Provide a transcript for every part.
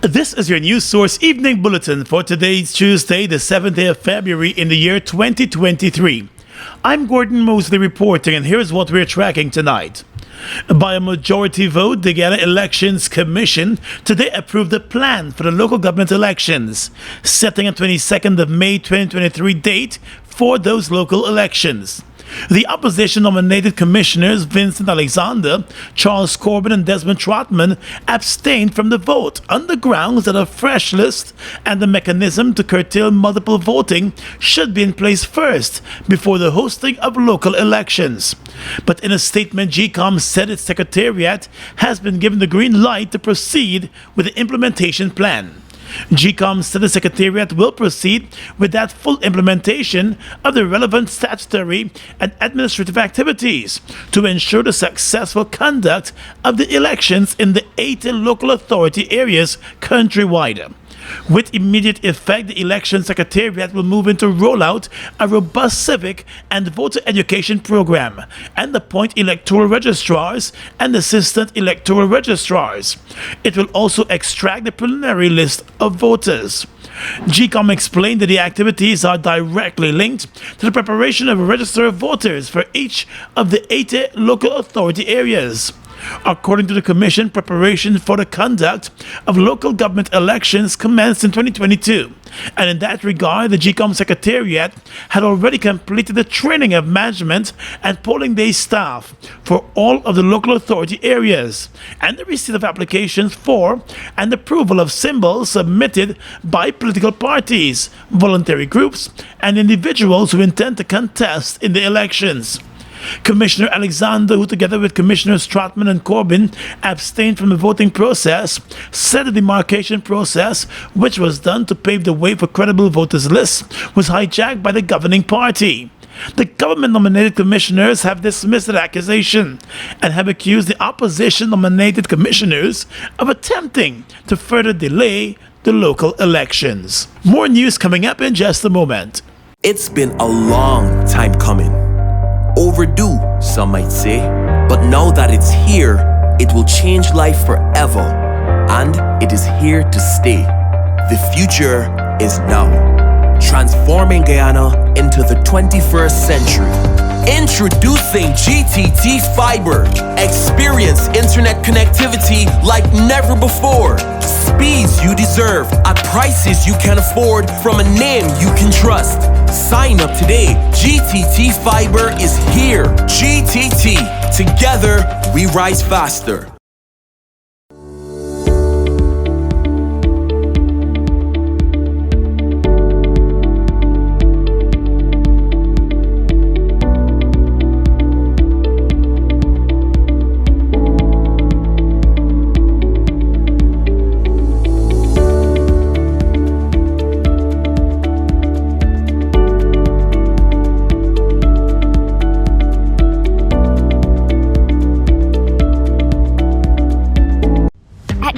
This is your news source evening bulletin for today's Tuesday, the 7th day of February in the year 2023. I'm Gordon Mosley reporting, and here's what we're tracking tonight. By a majority vote, the Guyana Elections Commission today approved a plan for the local government elections, setting a 22nd of May 2023 date for those local elections. The opposition-nominated commissioners Vincent Alexander, Charles Corbin and Desmond Trotman abstained from the vote on the grounds that a fresh list and the mechanism to curtail multiple voting should be in place first before the hosting of local elections. But in a statement, GCOM said its secretariat has been given the green light to proceed with the implementation plan. GCOM said the Secretariat will proceed with that full implementation of the relevant statutory and administrative activities to ensure the successful conduct of the elections in the 18 local authority areas countrywide. With immediate effect, the Election Secretariat will move into rollout a robust civic and voter education program and appoint electoral registrars and assistant electoral registrars. It will also extract the preliminary list of voters. GCOM explained that the activities are directly linked to the preparation of a register of voters for each of the 80 local authority areas. According to the Commission, preparation for the conduct of local government elections commenced in 2022, and in that regard, the GCOM Secretariat had already completed the training of management and polling day staff for all of the local authority areas, and the receipt of applications for and approval of symbols submitted by political parties, voluntary groups, and individuals who intend to contest in the elections. Commissioner Alexander, who together with Commissioners Trotman and Corbin abstained from the voting process, said the demarcation process, which was done to pave the way for credible voters lists, was hijacked by the governing party. The government-nominated commissioners have dismissed the accusation and have accused the opposition-nominated commissioners of attempting to further delay the local elections. More news coming up in just a moment. It's been a long time coming. Overdue, some might say, but now that it's here, it will change life forever, and it is here to stay. The future is now, transforming Guyana into the 21st century. Introducing GTT Fiber. Experience internet connectivity like never before. Speeds you deserve at prices you can afford from a name you can trust. Sign up today. GTT Fiber is here. GTT. Together, we rise faster.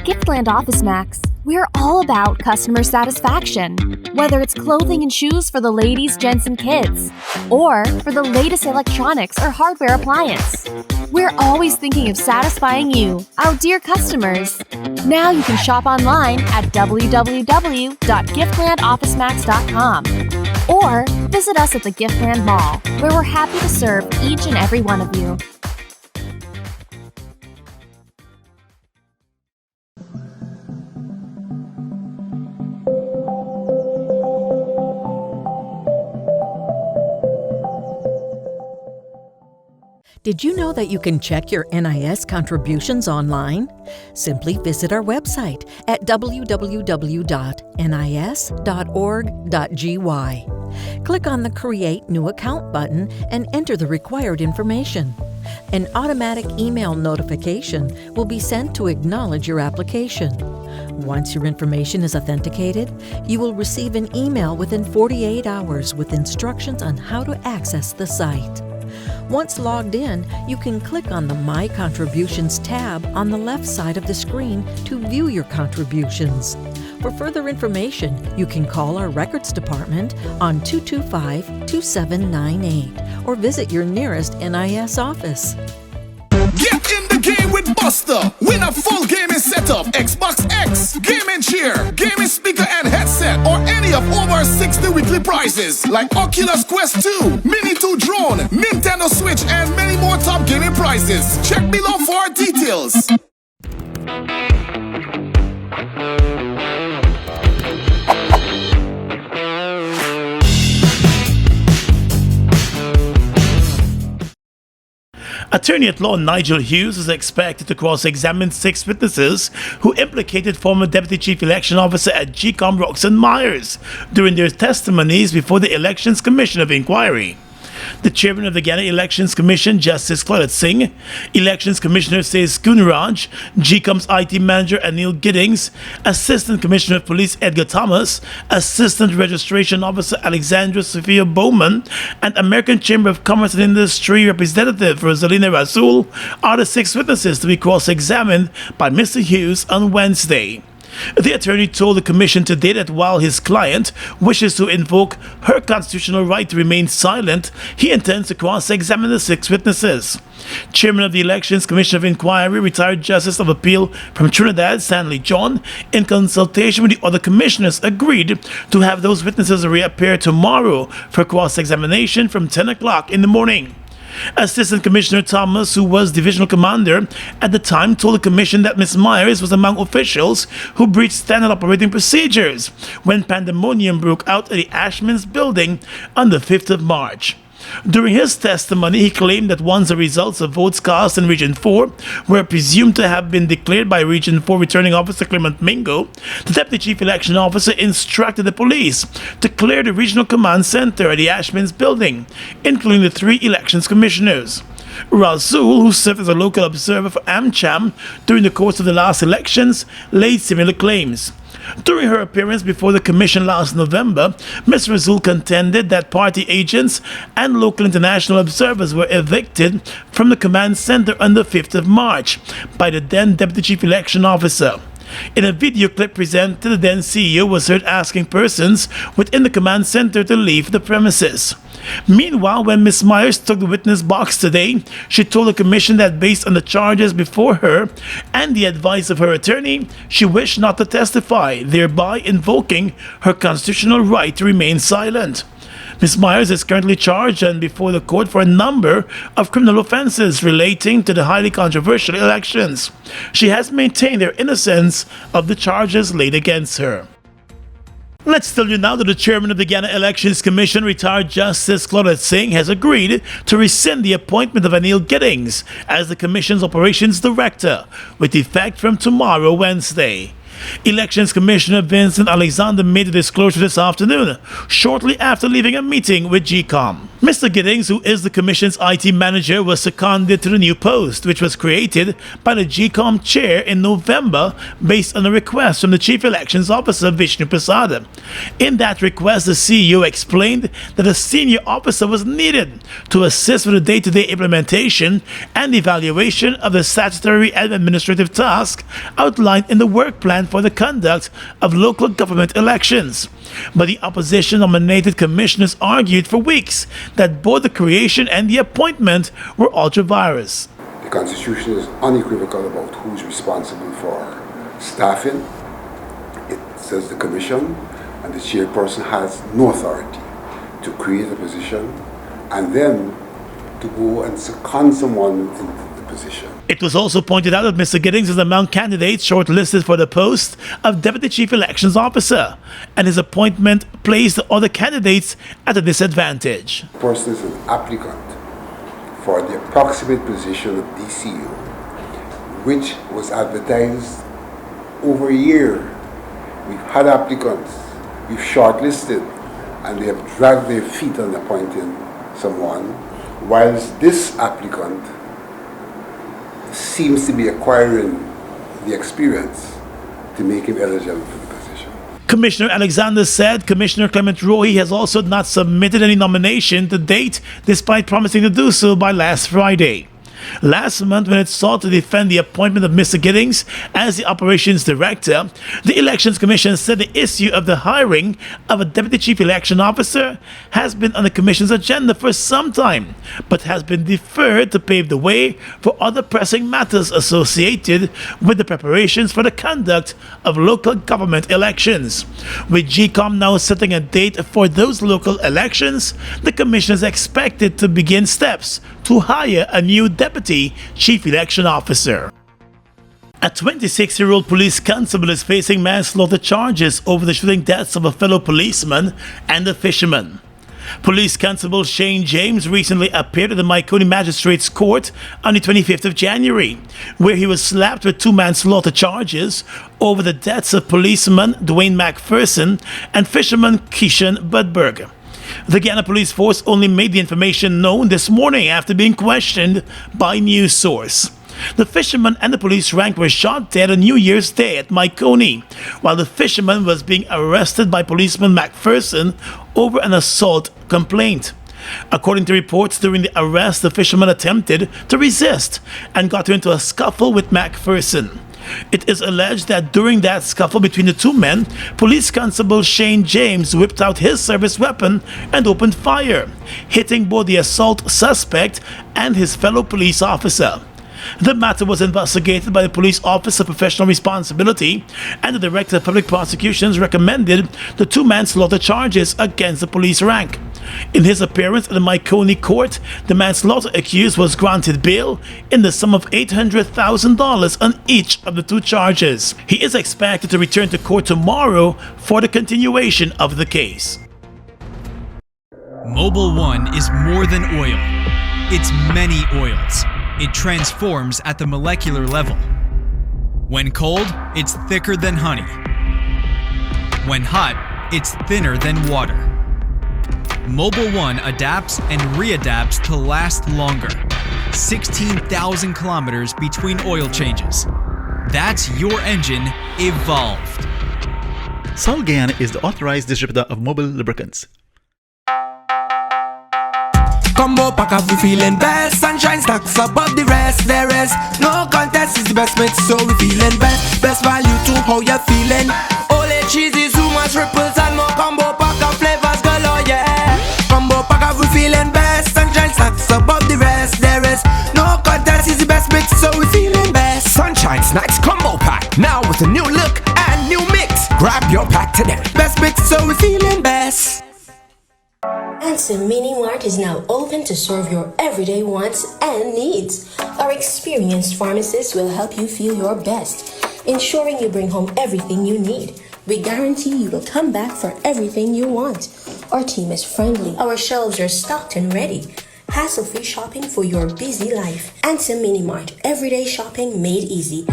Giftland Office Max, we're all about customer satisfaction. Whether it's clothing and shoes for the ladies, gents, and kids, or for the latest electronics or hardware appliance, we're always thinking of satisfying you, our dear customers. Now you can shop online at www.giftlandofficemax.com or visit us at the Giftland Mall, where we're happy to serve each and every one of you. Did you know that you can check your NIS contributions online? Simply visit our website at www.nis.org.gy. Click on the Create New Account button and enter the required information. An automatic email notification will be sent to acknowledge your application. Once your information is authenticated, you will receive an email within 48 hours with instructions on how to access the site. Once logged in, you can click on the My Contributions tab on the left side of the screen to view your contributions. For further information, you can call our Records Department on 225-2798 or visit your nearest NIS office. Get in the game with Buster. Win a full gaming setup, Xbox X, gaming chair, gaming speaker and headset, or any of over 60 weekly prizes like Oculus Quest 2, Mini 2 drone, Nintendo Switch, and many more top gaming prizes. Check below for details. Attorney at law Nigel Hughes is expected to cross-examine 6 witnesses who implicated former Deputy Chief Election Officer at GCOM Roxanne Myers during their testimonies before the Elections Commission of Inquiry. The chairman of the Guyana Elections Commission, Justice Claudette Singh, Elections Commissioner Says Kunraj, GCOM's IT Manager Anil Giddings, Assistant Commissioner of Police Edgar Thomas, Assistant Registration Officer Alexandra Sophia Bowman, and American Chamber of Commerce and Industry Representative Rosalina Rasul are the 6 witnesses to be cross-examined by Mr. Hughes on Wednesday. The attorney told the commission today that while his client wishes to invoke her constitutional right to remain silent, he intends to cross-examine the 6 witnesses. Chairman of the Elections Commission of Inquiry, retired Justice of Appeal from Trinidad, Stanley John, in consultation with the other commissioners, agreed to have those witnesses reappear tomorrow for cross-examination from 10 o'clock in the morning. Assistant Commissioner Thomas, who was divisional commander at the time, told the commission that Ms. Myers was among officials who breached standard operating procedures when pandemonium broke out at the Ashman's building on the 5th of March. During his testimony, he claimed that once the results of votes cast in Region 4 were presumed to have been declared by Region 4 Returning Officer Clement Mingo, the Deputy Chief Election Officer instructed the police to clear the Regional Command Center at the Ashman's building, including the 3 elections commissioners. Rasul, who served as a local observer for AmCham during the course of the last elections, laid similar claims. During her appearance before the commission last November, Ms. Rasul contended that party agents and local international observers were evicted from the command center on the 5th of March by the then Deputy Chief Election Officer. In a video clip presented, the then CEO was heard asking persons within the command center to leave the premises. Meanwhile, when Ms. Myers took the witness box today, she told the commission that based on the charges before her and the advice of her attorney, she wished not to testify, thereby invoking her constitutional right to remain silent. Ms. Myers is currently charged and before the court for a number of criminal offenses relating to the highly controversial elections. She has maintained her innocence of the charges laid against her. Let's tell you now that the chairman of the Guyana Elections Commission, retired Justice Claudette Singh, has agreed to rescind the appointment of Anil Giddings as the commission's operations director, with effect from tomorrow, Wednesday. Elections Commissioner Vincent Alexander made the disclosure this afternoon, shortly after leaving a meeting with GCOM. Mr. Giddings, who is the Commission's IT manager, was seconded to the new post, which was created by the GCOM chair in November based on a request from the Chief Elections Officer Vishnu Prasad. In that request, the CEO explained that a senior officer was needed to assist with the day-to-day implementation and evaluation of the statutory and administrative tasks outlined in the work plan for the conduct of local government elections. But the opposition-nominated commissioners argued for weeks that both the creation and the appointment were ultra-virus. The Constitution is unequivocal about who's responsible for staffing. It says the Commission, and the chairperson has no authority to create a position and then to go and second someone into the position. It was also pointed out that Mr. Giddings is among candidates shortlisted for the post of Deputy Chief Elections Officer, and his appointment placed the other candidates at a disadvantage. The person is an applicant for the approximate position of DCU, which was advertised over a year. We've had applicants, we've shortlisted, and they have dragged their feet on appointing someone, whilst this applicant seems to be acquiring the experience to make him eligible for the position. Commissioner Alexander said Commissioner Clement Rohi has also not submitted any nomination to date, despite promising to do so by last Friday. Last month, when it sought to defend the appointment of Mr. Giddings as the operations director, the Elections Commission said the issue of the hiring of a deputy chief election officer has been on the commission's agenda for some time, but has been deferred to pave the way for other pressing matters associated with the preparations for the conduct of local government elections. With GCOM now setting a date for those local elections, the commission is expected to begin steps to hire a new deputy chief election officer. A 26-year-old police constable is facing manslaughter charges over the shooting deaths of a fellow policeman and a fisherman. Police Constable Shane James recently appeared at the Myconi Magistrates Court on the 25th of January, where he was slapped with 2 manslaughter charges over the deaths of policeman Dwayne McPherson and fisherman Keishan Budberg. The Guyana Police Force only made the information known this morning after being questioned by news source. The fisherman and the police rank were shot dead on New Year's Day at Myconi, while the fisherman was being arrested by policeman McPherson over an assault complaint. According to reports, during the arrest, the fisherman attempted to resist and got into a scuffle with McPherson. It is alleged that during that scuffle between the two men, Police Constable Shane James whipped out his service weapon and opened fire, hitting both the assault suspect and his fellow police officer. The matter was investigated by the Police Office of Professional Responsibility, and the Director of Public Prosecutions recommended the 2 manslaughter charges against the police rank. In his appearance at the Myconi court, the manslaughter accused was granted bail in the sum of $800,000 on each of the 2 charges. He is expected to return to court tomorrow for the continuation of the case. Mobil 1 is more than oil. It's many oils. It transforms at the molecular level. When cold, it's thicker than honey. When hot, it's thinner than water. Mobil 1 adapts and readapts to last longer. 16,000 kilometers between oil changes. That's your engine evolved. Sol Guyana is the authorized distributor of Mobil lubricants. Combo pack up, we feeling best. Sunshine stacks above the rest. There is no contest, is the best mix, so we feeling best. Best value to how you feeling. Ole cheesy, too much ripples and more combo pack of flavors galore, yeah. Combo pack up, we feeling best. Sunshine stacks above the rest. There is no contest, is the best mix, so we feeling best. Sunshine Snacks Combo Pack, now with a new look and new mix. Grab your pack today. Best mix, so we feeling best. Anson Mini Mart is now open to serve your everyday wants and needs. Our experienced pharmacists will help you feel your best, ensuring you bring home everything you need. We guarantee you will come back for everything you want. Our team is friendly. Our shelves are stocked and ready. Hassle-free shopping for your busy life. Anson Mini Mart, everyday shopping made easy.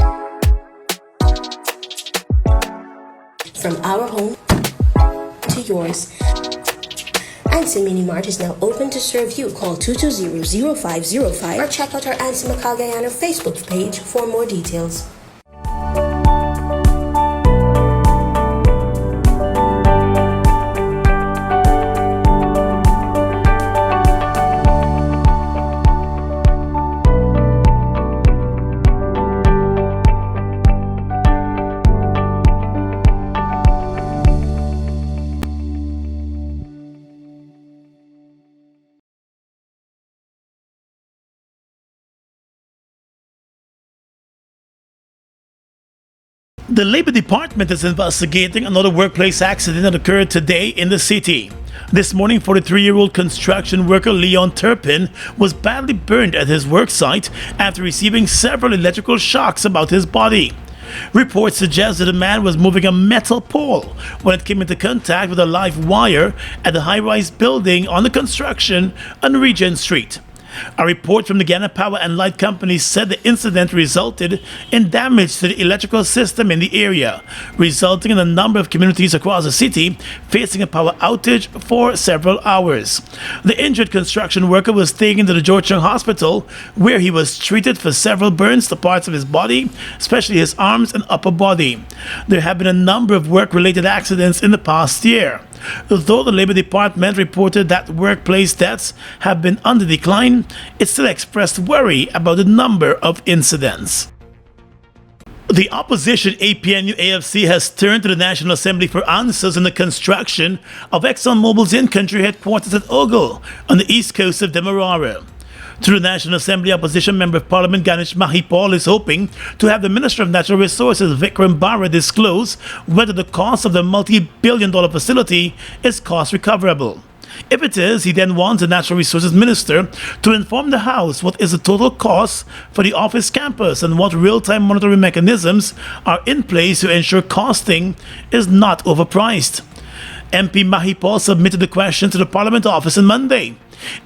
From our home to yours. Anson Mini Mart is now open to serve you. Call 220-0505 or check out our Anson Macau Guyana Facebook page for more details. The Labor Department is investigating another workplace accident that occurred today in the city. This morning, 43-year-old construction worker Leon Turpin was badly burned at his work site after receiving several electrical shocks about his body. Reports suggest that the man was moving a metal pole when it came into contact with a live wire at the high-rise building on the construction on Regent Street. A report from the Guyana Power and Light Company said the incident resulted in damage to the electrical system in the area, resulting in a number of communities across the city facing a power outage for several hours. The injured construction worker was taken to the Georgetown Hospital, where he was treated for several burns to parts of his body, especially his arms and upper body. There have been a number of work-related accidents in the past year. Though the Labor Department reported that workplace deaths have been on the decline, it still expressed worry about the number of incidents. The opposition APNU-AFC has turned to the National Assembly for answers on the construction of ExxonMobil's in-country headquarters at Ogle on the east coast of Demerara. Through the National Assembly, Opposition Member of Parliament Ganesh Mahipal is hoping to have the Minister of Natural Resources Vikram Barra disclose whether the cost of the multi-billion-dollar facility is cost recoverable. If it is, he then wants the Natural Resources Minister to inform the House what is the total cost for the office campus and what real-time monitoring mechanisms are in place to ensure costing is not overpriced. MP Mahipal submitted the question to the Parliament office on Monday.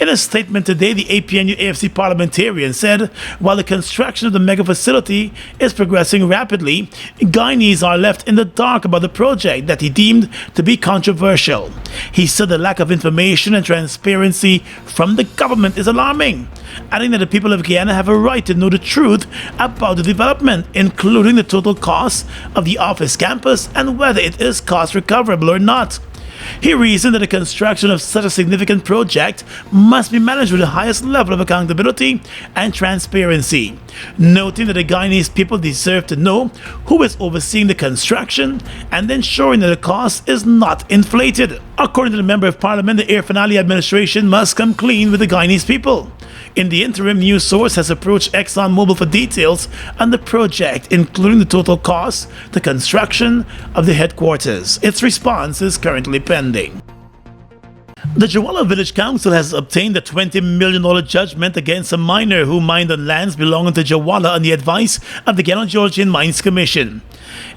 In a statement today, the APNU-AFC parliamentarian said while the construction of the mega facility is progressing rapidly, Guyanese are left in the dark about the project that he deemed to be controversial. He said the lack of information and transparency from the government is alarming, adding that the people of Guyana have a right to know the truth about the development, including the total cost of the office campus and whether it is cost recoverable or not. He reasoned that the construction of such a significant project must be managed with the highest level of accountability and transparency, noting that the Guyanese people deserve to know who is overseeing the construction and ensuring that the cost is not inflated. According to the Member of Parliament, the Air Finale administration must come clean with the Guyanese people. In the interim, news source has approached ExxonMobil for details on the project, including the total cost, the construction of the headquarters. Its response is currently pending. The Jawala Village Council has obtained a $20 million judgment against a miner who mined on lands belonging to Jawala on the advice of the Guyana-Georgian Mines Commission.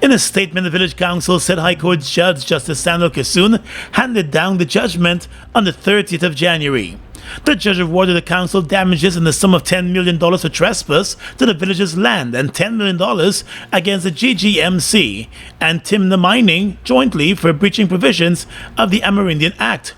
In a statement, the Village Council said High Court Judge Justice Samuel Kisun handed down the judgment on the 30th of January. The judge awarded the council damages in the sum of $10 million for trespass to the village's land and $10 million against the GGMC and Timna Mining jointly for breaching provisions of the Amerindian Act.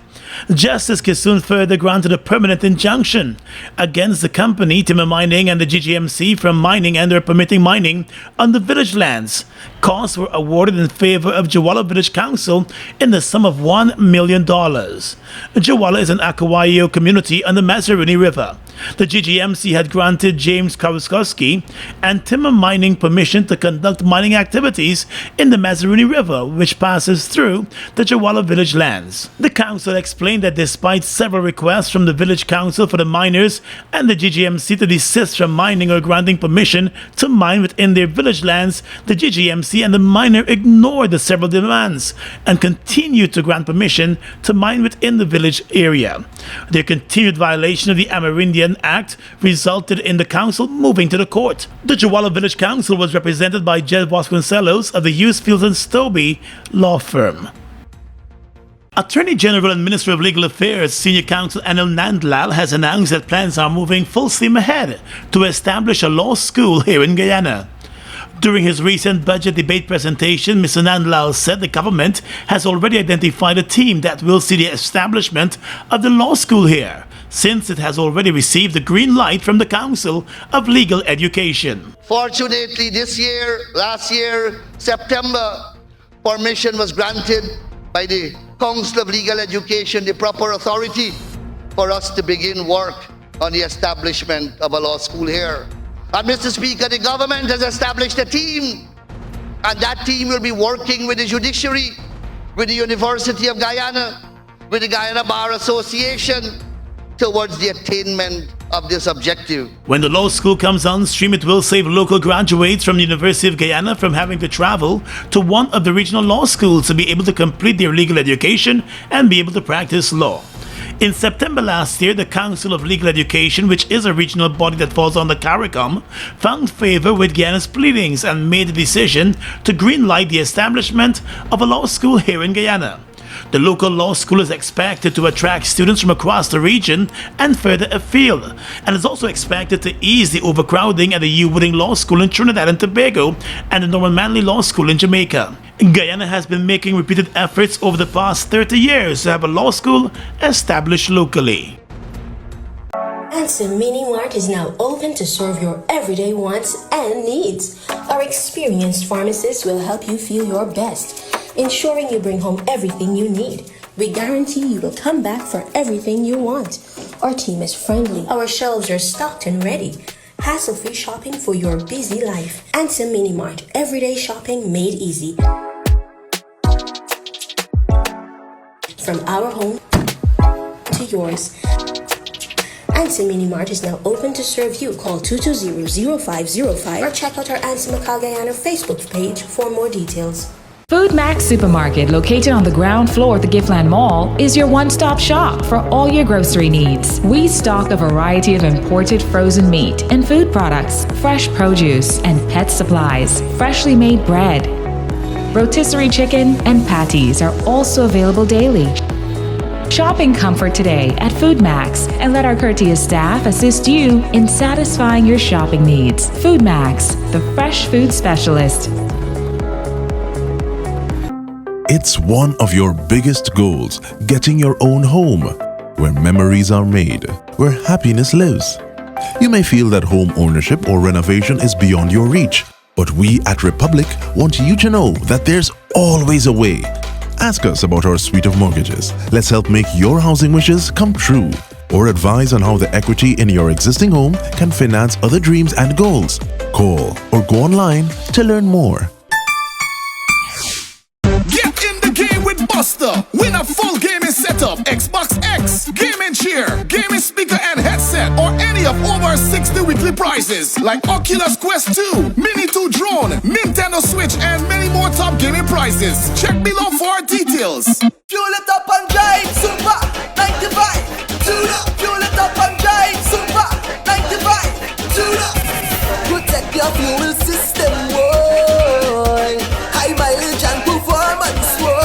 Justice Kisun further granted a permanent injunction against the company Timber Mining and the GGMC from mining and or permitting mining on the village lands. Costs were awarded in favor of Jawala Village Council in the sum of $1 million. Jawala is an Akawayo community on the Mazaruni River. The GGMC had granted James Karuskowski and Timber Mining permission to conduct mining activities in the Mazaruni River, which passes through the Jawala Village lands. The council explained that despite several requests from the Village Council for the miners and the GGMC to desist from mining or granting permission to mine within their village lands, the GGMC and the miner ignored the several demands and continued to grant permission to mine within the village area. Their continued violation of the Amerindian Act resulted in the council moving to the court. The Jawala Village Council was represented by Jed Vasconcelos of the Hughes, Fields and Stobie law firm. Attorney General and Minister of Legal Affairs Senior Counsel Anil Nandlal has announced that plans are moving full steam ahead to establish a law school here in Guyana. During his recent budget debate presentation, Mr. Nandlal said the government has already identified a team that will see the establishment of the law school here, since it has already received the green light from the Council of Legal Education. Fortunately, last year, September, permission was granted by the Council of Legal Education, the proper authority, for us to begin work on the establishment of a law school here. And Mr. Speaker, the government has established a team, and that team will be working with the judiciary, with the University of Guyana, with the Guyana Bar Association, towards the attainment of this objective. When the law school comes on stream, it will save local graduates from the University of Guyana from having to travel to one of the regional law schools to be able to complete their legal education and be able to practice law. In September last year, the Council of Legal Education, which is a regional body that falls under CARICOM, found favor with Guyana's pleadings and made the decision to greenlight the establishment of a law school here in Guyana. The local law school is expected to attract students from across the region and further afield, and is also expected to ease the overcrowding at the U Wooding Law School in Trinidad and Tobago and the Norman Manley Law School in Jamaica. Guyana has been making repeated efforts over the past 30 years to have a law school established locally. Anson Mini Mart is now open to serve your everyday wants and needs. Our experienced pharmacists will help you feel your best, ensuring you bring home everything you need. We guarantee you will come back for everything you want. Our team is friendly. Our shelves are stocked and ready. Hassle-free shopping for your busy life. Ansem Mini Mart. Everyday shopping made easy. From our home to yours. Ansem Mini Mart is now open to serve you. Call 220-0505 or check out our Ansem Guyana Facebook page for more details. Food Max Supermarket, located on the ground floor of the Giftland Mall, is your one-stop shop for all your grocery needs. We stock a variety of imported frozen meat and food products, fresh produce, and pet supplies, freshly made bread. Rotisserie chicken and patties are also available daily. Shop in comfort today at Food Max and let our courteous staff assist you in satisfying your shopping needs. Food Max, the fresh food specialist. It's one of your biggest goals, getting your own home, where memories are made, where happiness lives. You may feel that home ownership or renovation is beyond your reach, but we at Republic want you to know that there's always a way. Ask us about our suite of mortgages. Let's help make your housing wishes come true, or advise on how the equity in your existing home can finance other dreams and goals. Call or go online to learn more. Buster, win a full gaming setup, Xbox X, gaming chair, gaming speaker and headset, or any of over 60 weekly prizes like Oculus Quest 2, Mini 2 drone, Nintendo Switch, and many more top gaming prizes. Check below for details. Fuel it up and drive, Super 95. Tune up, fuel it up and drive, Super 95. Tune up. Protect your fuel system, boy. High mileage and performance, boy.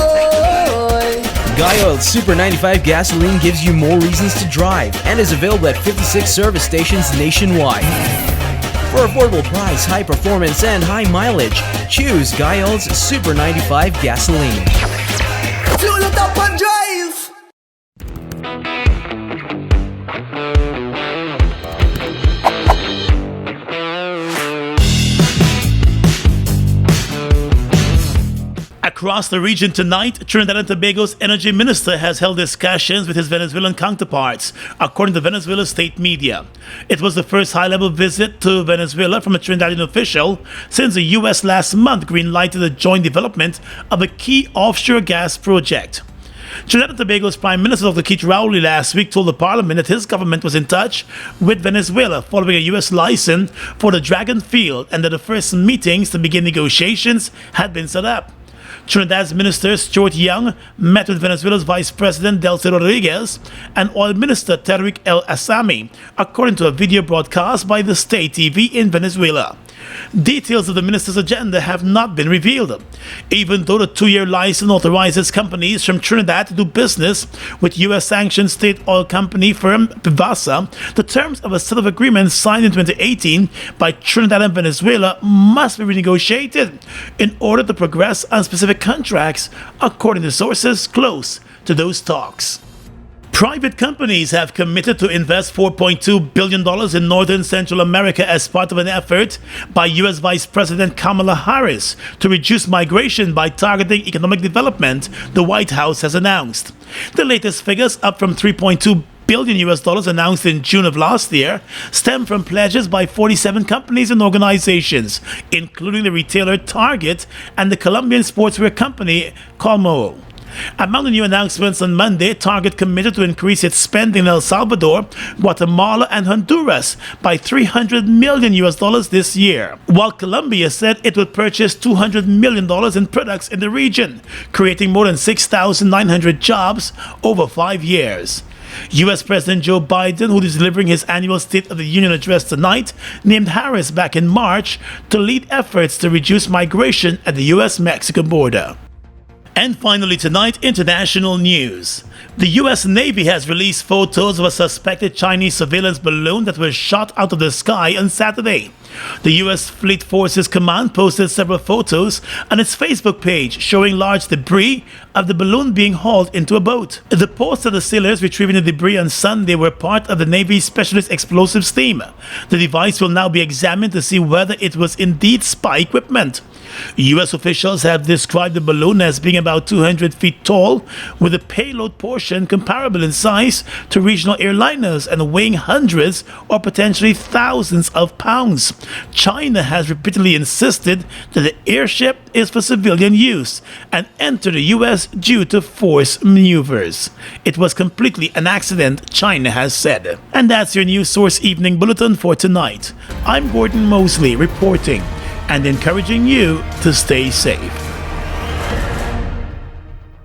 Guy Oil's Super 95 gasoline gives you more reasons to drive and is available at 56 service stations nationwide. For affordable price, high performance, and high mileage, choose Guy Oil's Super 95 gasoline. Fuel it up and drive! Across the region tonight, Trinidad and Tobago's energy minister has held discussions with his Venezuelan counterparts, according to Venezuela's state media. It was the first high-level visit to Venezuela from a Trinidadian official since the U.S. last month green-lighted the joint development of a key offshore gas project. Trinidad and Tobago's Prime Minister Dr. Keith Rowley last week told the parliament that his government was in touch with Venezuela following a U.S. license for the Dragon Field and that the first meetings to begin negotiations had been set up. Trinidad's Minister Stuart Young met with Venezuela's Vice President Delcy Rodriguez and Oil Minister Tariq El Assami, according to a video broadcast by the state TV in Venezuela. Details of the minister's agenda have not been revealed. Even though the 2-year license authorizes companies from Trinidad to do business with U.S.-sanctioned state oil company firm Pivasa, the terms of a set of agreements signed in 2018 by Trinidad and Venezuela must be renegotiated in order to progress on specific contracts, according to sources close to those talks. Private companies have committed to invest $4.2 billion in Northern Central America as part of an effort by U.S. Vice President Kamala Harris to reduce migration by targeting economic development, the White House has announced. The latest figures, up from $3.2 billion US announced in June of last year, stem from pledges by 47 companies and organizations, including the retailer Target and the Colombian sportswear company Colmo. Among the new announcements on Monday, Target committed to increase its spending in El Salvador, Guatemala, and Honduras by $300 million this year, while Colombia said it would purchase $200 million in products in the region, creating more than 6,900 jobs over 5 years. U.S. President Joe Biden, who is delivering his annual State of the Union address tonight, named Harris back in March to lead efforts to reduce migration at the U.S.-Mexican border. And finally tonight, international news. The U.S. Navy has released photos of a suspected Chinese surveillance balloon that was shot out of the sky on Saturday. The U.S. Fleet Forces Command posted several photos on its Facebook page showing large debris of the balloon being hauled into a boat. The posts of the sailors retrieving the debris on Sunday were part of the Navy's Specialist Explosives team. The device will now be examined to see whether it was indeed spy equipment. U.S. officials have described the balloon as being about 200 feet tall, with a payload portion comparable in size to regional airliners and weighing hundreds or potentially thousands of pounds. China has repeatedly insisted that the airship is for civilian use and entered the U.S. due to force maneuvers. It was completely an accident, China has said. And that's your News Source Evening Bulletin for tonight. I'm Gordon Mosley reporting and encouraging you to stay safe.